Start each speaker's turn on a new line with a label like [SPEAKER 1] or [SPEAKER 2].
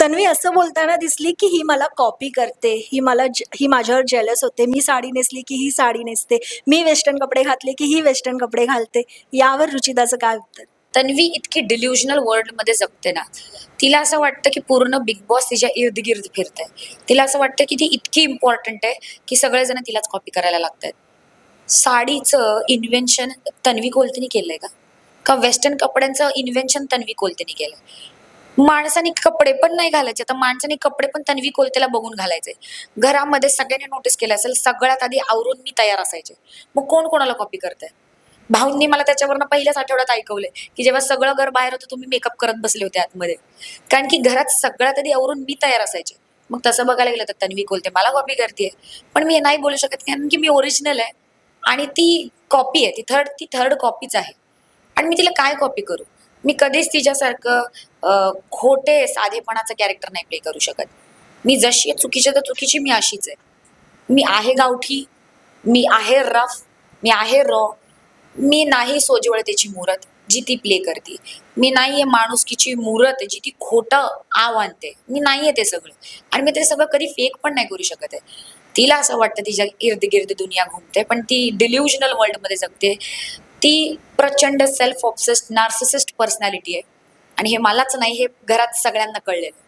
[SPEAKER 1] तन्वी असं बोलताना दिसली, की ही मला कॉपी करते, ही माझ्यावर जेलस होते. मी साडी नेसली, की ही साडी नेसते. मी वेस्टर्न कपडे घातले, की ही वेस्टर्न कपडे घालते. यावर रुचिताचं काय उत्तर?
[SPEAKER 2] तन्वी इतकी डिल्युजनल वर्ल्ड मध्ये जगते ना, तिला असं वाटतं की पूर्ण बिग बॉस तिच्या इर्द गिर्द फिरतंय. तिला असं वाटतं की ती इतकी इम्पॉर्टंट आहे की सगळेजण तिलाच कॉपी करायला लागतात. साडीचं इन्व्हेन्शन तन्वी कोलतेनी केलंय का वेस्टर्न कपड्यांचं इन्व्हेन्शन तन्वी कोलतेनी केलंय? माणसाने कपडे पण नाही घालायचे, तर माणसाने कपडे पण तन्वी कोलतेला बघून घालायचे. घरामध्ये सगळ्यांनी नोटीस केलं असेल, सगळ्यात आधी आवरून मी तयार असायचे. मग कोण कोणाला कॉपी करतंय? भाऊंनी मला त्याच्यावरनं पहिल्याच आठवड्यात ऐकवलंय की जेव्हा सगळं घर बाहेर होतं तुम्ही मेकअप करत बसले होते आतमध्ये. कारण की घरात सगळ्यात आधी आवरून मी तयार असायचे. मग तसं बघायला गेलं तर तन्वी कोलते मला कॉपी करते, पण मी हे नाही बोलू शकत कारण की मी ओरिजिनल आहे आणि ती कॉपी आहे, ती थर्ड कॉपीच आहे. आणि मी तिला काय कॉपी करू? मी कधीच तिच्यासारखं खोटे साधेपणाचं कॅरेक्टर नाही प्ले करू शकत. मी जशी आहे चुकीची तर चुकीची, मी अशीच आहे. मी आहे गावठी, मी आहे रफ, मी आहे रॉ. मी नाही सोज्वळतेची मूरत जी ती प्ले करते. मी नाहीये माणुसकीची मूरत जी ती खोटं आव आणते. मी नाहीये ते सगळं. आणि मी ते सगळं कधी फेक पण नाही करू शकत आहे. तिला असं वाटतं तिच्या इर्द गिर्द दुनिया घुमते, पण ती डिल्युजनल वर्ल्डमध्ये जगते. ती प्रचंड सेल्फ ऑब्सेस्ड नार्सिसिस्ट पर्सनॅलिटी आहे. आणि हे मलाच नाही, हे घरात सगळ्यांना कळलेलं.